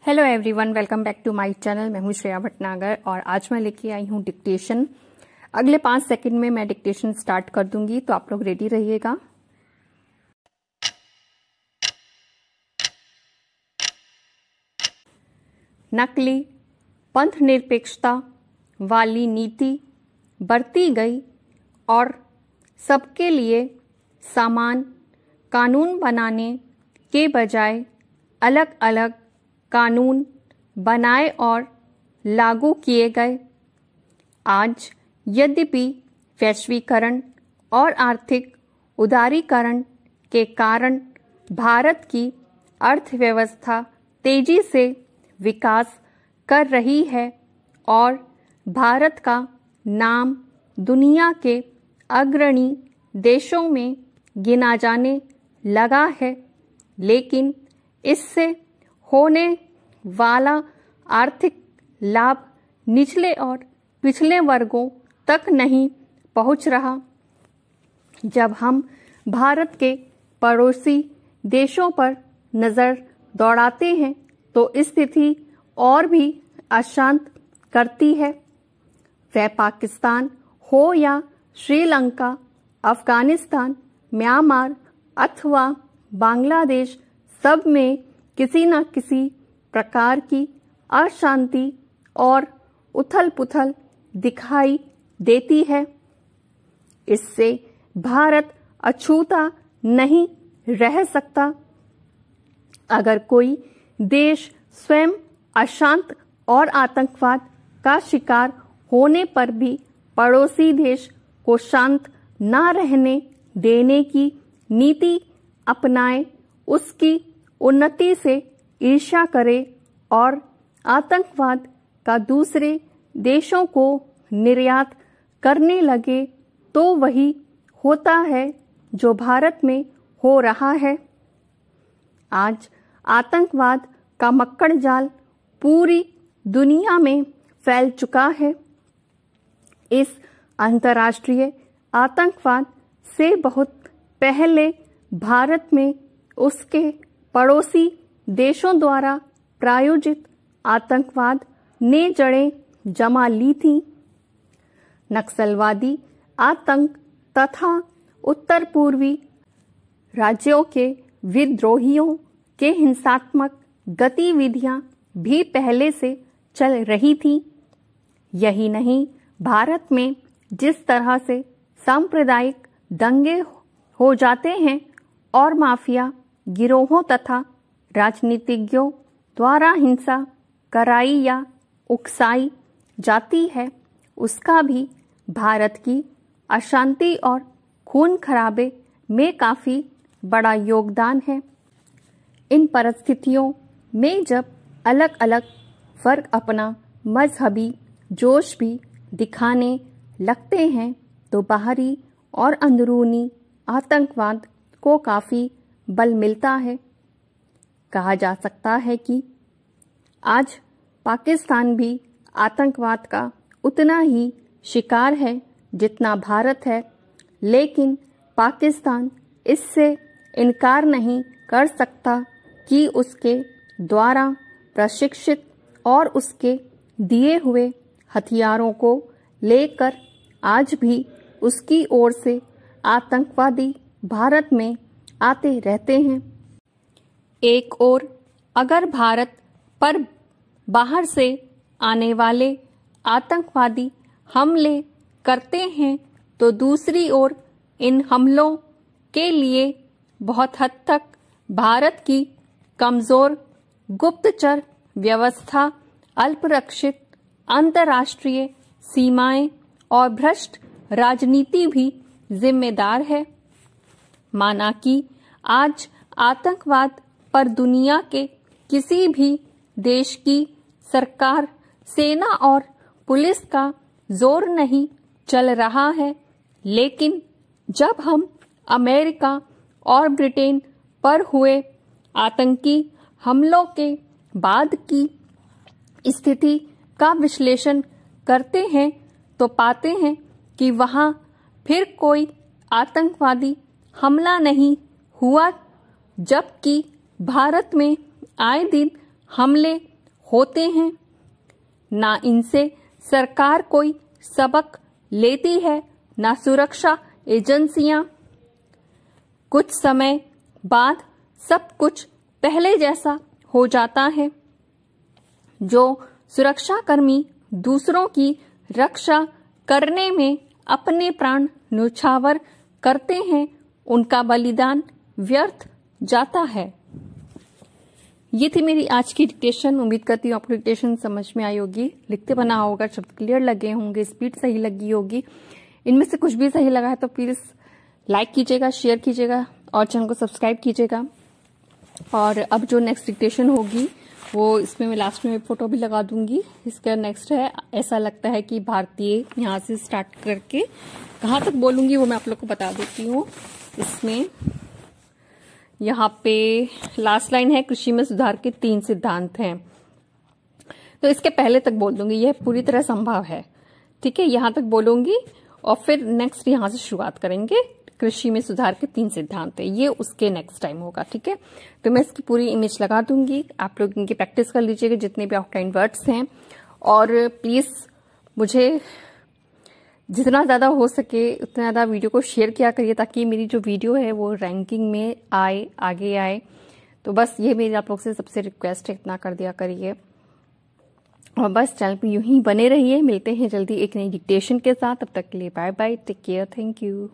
Hello everyone, welcome back to my channel. मैं हूं श्रेया भटनागर और आज मैं लेके आई हूं डिक्टेशन। अगले 5 सेकंड में मैं डिक्टेशन स्टार्ट कर दूंगी, तो आप लोग रेडी रहिएगा। नकली पंथ निरपेक्षता वाली नीति बरती गई और सबके लिए समान कानून बनाने के बजाय अलग अलग कानून बनाए और लागू किए गए। आज यद्यपि वैश्वीकरण और आर्थिक उदारीकरण के कारण भारत की अर्थव्यवस्था तेजी से विकास कर रही है और भारत का नाम दुनिया के अग्रणी देशों में गिना जाने लगा है, लेकिन इससे होने वाला आर्थिक लाभ निचले और पिछले वर्गों तक नहीं पहुंच रहा। जब हम भारत के पड़ोसी देशों पर नजर दौड़ाते हैं तो स्थिति और भी अशांत करती है। वह पाकिस्तान हो या श्रीलंका, अफगानिस्तान, म्यांमार अथवा बांग्लादेश, सब में किसी न किसी प्रकार की अशांति और उथल-पुथल दिखाई देती है। इससे भारत अछूता नहीं रह सकता। अगर कोई देश स्वयं अशांत और आतंकवाद का शिकार होने पर भी पड़ोसी देश को शांत न रहने देने की नीति अपनाए, उसकी उन्नति से ईर्ष्या करे और आतंकवाद का दूसरे देशों को निर्यात करने लगे, तो वही होता है जो भारत में हो रहा है। आज आतंकवाद का मक्कड़ जाल पूरी दुनिया में फैल चुका है। इस अंतर्राष्ट्रीय आतंकवाद से बहुत पहले भारत में उसके पड़ोसी देशों द्वारा प्रायोजित आतंकवाद ने जड़ें जमा ली थी। नक्सलवादी आतंक तथा उत्तर पूर्वी राज्यों के विद्रोहियों के हिंसात्मक गतिविधियां भी पहले से चल रही थी। यही नहीं, भारत में जिस तरह से सांप्रदायिक दंगे हो जाते हैं और माफिया गिरोहों तथा राजनीतिज्ञों द्वारा हिंसा कराई या उकसाई जाती है, उसका भी भारत की अशांति और खून खराबे में काफी बड़ा योगदान है। इन परिस्थितियों में जब अलग अलग वर्ग अपना मजहबी जोश भी दिखाने लगते हैं, तो बाहरी और अंदरूनी आतंकवाद को काफी बल मिलता है। कहा जा सकता है कि आज पाकिस्तान भी आतंकवाद का उतना ही शिकार है जितना भारत है, लेकिन पाकिस्तान इससे इनकार नहीं कर सकता कि उसके द्वारा प्रशिक्षित और उसके दिए हुए हथियारों को लेकर आज भी उसकी ओर से आतंकवादी भारत में आते रहते हैं। एक ओर अगर भारत पर बाहर से आने वाले आतंकवादी हमले करते हैं, तो दूसरी ओर इन हमलों के लिए बहुत हद तक भारत की कमजोर गुप्तचर व्यवस्था, अल्परक्षित अंतर्राष्ट्रीय सीमाएं और भ्रष्ट राजनीति भी जिम्मेदार है। माना कि आज आतंकवाद पर दुनिया के किसी भी देश की सरकार, सेना और पुलिस का जोर नहीं चल रहा है, लेकिन जब हम अमेरिका और ब्रिटेन पर हुए आतंकी हमलों के बाद की स्थिति का विश्लेषण करते हैं, तो पाते हैं कि वहां फिर कोई आतंकवादी हमला नहीं हुआ, जबकि भारत में आए दिन हमले होते हैं, ना इनसे सरकार कोई सबक लेती है, ना सुरक्षा एजेंसियां। कुछ समय बाद सब कुछ पहले जैसा हो जाता है। जो सुरक्षाकर्मी दूसरों की रक्षा करने में अपने प्राण न्यौछावर करते हैं, उनका बलिदान व्यर्थ जाता है। ये थी मेरी आज की डिक्टेशन। उम्मीद करती हूँ आपको डिक्टेशन समझ में आई होगी, लिखते बना होगा, शब्द क्लियर लगे होंगे, स्पीड सही लगी होगी। इनमें से कुछ भी सही लगा है तो प्लीज लाइक कीजिएगा, शेयर कीजिएगा और चैनल को सब्सक्राइब कीजिएगा। और अब जो नेक्स्ट डिक्टेशन होगी वो इसमें मैं लास्ट में फोटो भी लगा दूंगी। इसका नेक्स्ट है ऐसा लगता है कि भारतीय, यहाँ से स्टार्ट करके कहाँ तक बोलूंगी वो मैं आप लोग को बता देती हूँ। इसमें यहाँ पे लास्ट लाइन है, कृषि में सुधार के 3 सिद्धांत हैं। तो इसके पहले तक बोल दूंगी, यह पूरी तरह संभव है। ठीक है, यहां तक बोलूंगी और फिर नेक्स्ट यहां से शुरुआत करेंगे। कृषि में सुधार के 3 सिद्धांत है, ये उसके नेक्स्ट टाइम होगा। ठीक है, तो मैं इसकी पूरी इमेज लगा दूंगी, आप लोग इनकी प्रैक्टिस कर लीजिएगा जितने भी आउटलाइन वर्ड्स हैं। और प्लीज मुझे जितना ज्यादा हो सके उतना ज्यादा वीडियो को शेयर किया करिए ताकि मेरी जो वीडियो है वो रैंकिंग में आए, आगे आए। तो बस ये मेरी आप लोग से सबसे रिक्वेस्ट है, इतना कर दिया करिए। और बस चैनल पे यूं ही बने रहिए। मिलते हैं जल्दी एक नई डिक्टेशन के साथ, तब तक के लिए bye bye, take care, thank you.